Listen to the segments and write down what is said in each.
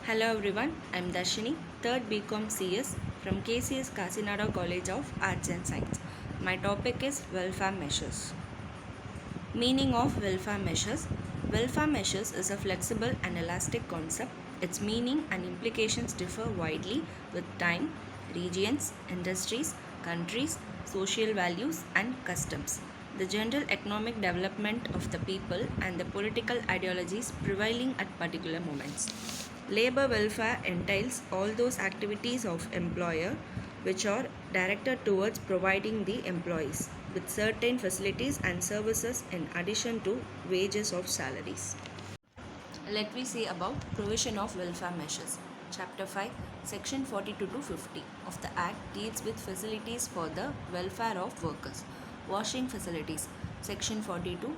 Hello everyone, I'm Darshini, 3rd BCom CS from KCS Kasinada College of Arts and Science. My topic is welfare measures. Meaning of welfare measures. Welfare measures is a flexible and elastic concept. Its meaning and implications differ widely with time, regions, industries, countries, social values, and customs. The general economic development of the people and the political ideologies prevailing at particular moments. Labor welfare entails all those activities of employer which are directed towards providing the employees with certain facilities and services in addition to wages of salaries. Let me see about provision of welfare measures. Chapter 5, Section 42 to 50 of the Act deals with facilities for the welfare of workers. Washing facilities. Section 42,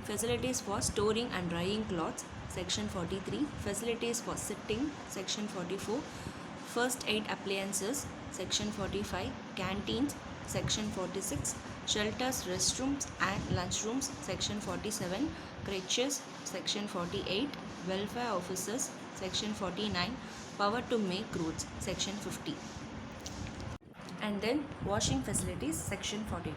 facilities for storing and drying clothes. Section 43, facilities for sitting. Section 44, first aid appliances. Section 45, canteens. Section 46, shelters, restrooms and lunchrooms. Section 47, creches. Section 48, welfare officers. Section 49, power to make roads. Section 50. And then washing facilities. Section 42.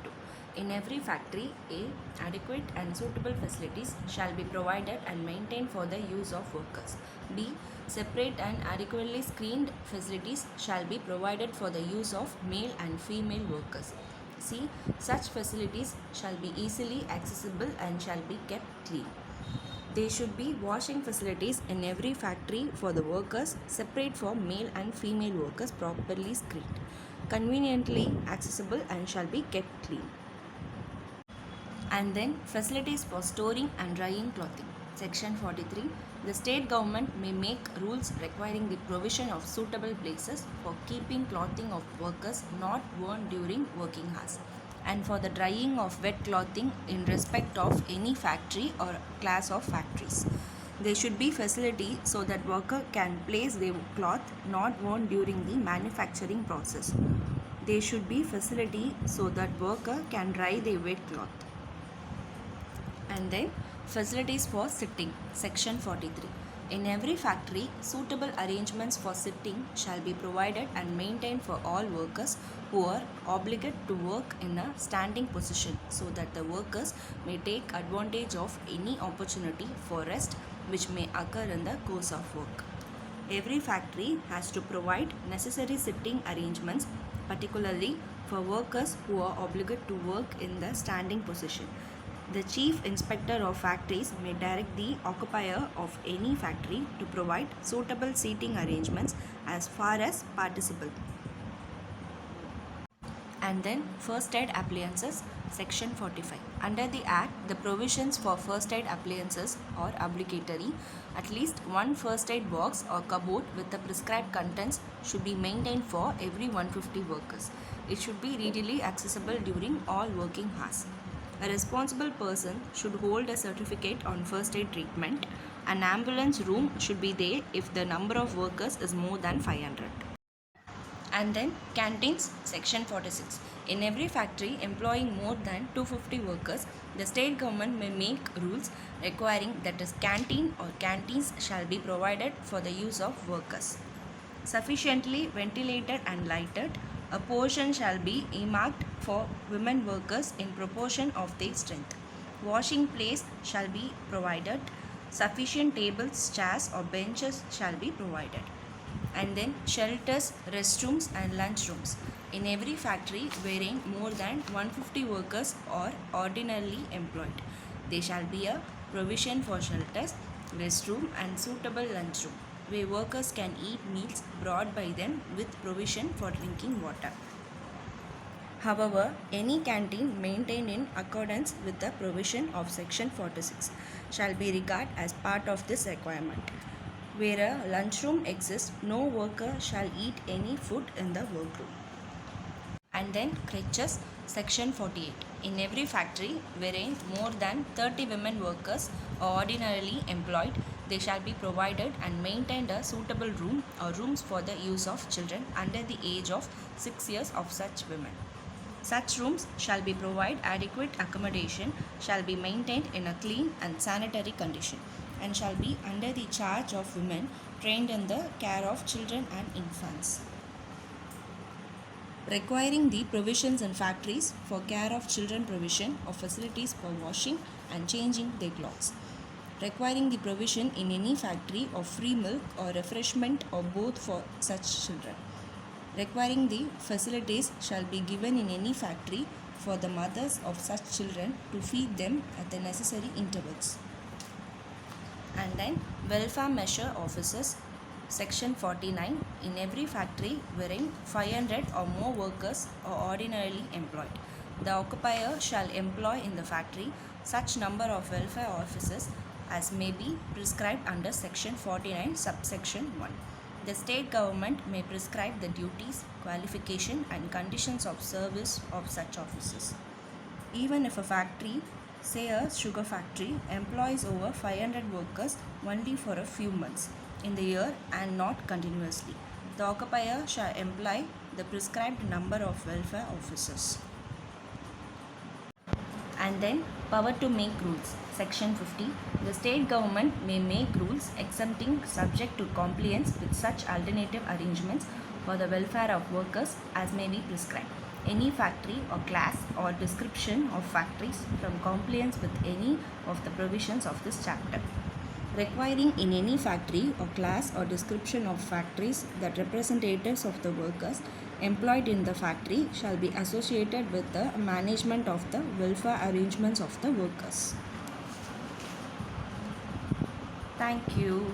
In every factory, A. Adequate and suitable facilities shall be provided and maintained for the use of workers. B. Separate and adequately screened facilities shall be provided for the use of male and female workers. C. Such facilities shall be easily accessible and shall be kept clean. There should be washing facilities in every factory for the workers, separate for male and female workers, properly screened, conveniently accessible and shall be kept clean. And then facilities for storing and drying clothing. Section 43. The state government may make rules requiring the provision of suitable places for keeping clothing of workers not worn during working hours, and for the drying of wet clothing in respect of any factory or class of factories. There should be facility so that worker can place their cloth not worn during the manufacturing process. There should be facility so that worker can dry their wet cloth. And then facilities for sitting. Section 43. In every factory, suitable arrangements for sitting shall be provided and maintained for all workers who are obligated to work in a standing position, so that the workers may take advantage of any opportunity for rest which may occur in the course of work. Every factory has to provide necessary sitting arrangements, particularly for workers who are obligated to work in the standing position. The Chief Inspector of Factories may direct the occupier of any factory to provide suitable seating arrangements as far as participle. And then first aid appliances. Section 45. Under the Act, the provisions for first aid appliances are obligatory. At least one first aid box or cupboard with the prescribed contents should be maintained for every 150 workers. It should be readily accessible during all working hours. A responsible person should hold a certificate on first aid treatment. An ambulance room should be there if the number of workers is more than 500. And then canteens. Section 46. In every factory employing more than 250 workers, the state government may make rules requiring that a canteen or canteens shall be provided for the use of workers. Sufficiently ventilated and lighted, a portion shall be earmarked for women workers in proportion of their strength. Washing place shall be provided. Sufficient tables, chairs or benches shall be provided. And then shelters, restrooms and lunchrooms. In every factory wherein more than 150 workers are ordinarily employed, there shall be a provision for shelters, restroom and suitable lunchroom, where workers can eat meals brought by them with provision for drinking water. However, any canteen maintained in accordance with the provision of Section 46 shall be regarded as part of this requirement. Where a lunchroom exists, no worker shall eat any food in the workroom. And then creches. Section 48. In every factory wherein more than 30 women workers are ordinarily employed, they shall be provided and maintained a suitable room or rooms for the use of children under the age of 6 years of such women. Such rooms shall be provided adequate accommodation, shall be maintained in a clean and sanitary condition. and shall be under the charge of women trained in the care of children and infants. Requiring the provisions in factories for care of children, provision of facilities for washing and changing their clothes. Requiring the provision in any factory of free milk or refreshment or both for such children. Requiring the facilities shall be given in any factory for the mothers of such children to feed them at the necessary intervals. And then welfare measure officers, section 49, in every factory wherein 500 or more workers are ordinarily employed, the occupier shall employ in the factory such number of welfare officers as may be prescribed under section 49 subsection 1. The state government may prescribe the duties, qualification and conditions of service of such officers. Even if a factory, say a sugar factory, employs over 500 workers only for a few months in the year and not continuously, the occupier shall employ the prescribed number of welfare officers. And then power to make rules. Section 50. The state government may make rules exempting subject to compliance with such alternative arrangements for the welfare of workers as may be prescribed. Any factory or class or description of factories from compliance with any of the provisions of this chapter. Requiring in any factory or class or description of factories that representatives of the workers employed in the factory shall be associated with the management of the welfare arrangements of the workers. Thank you.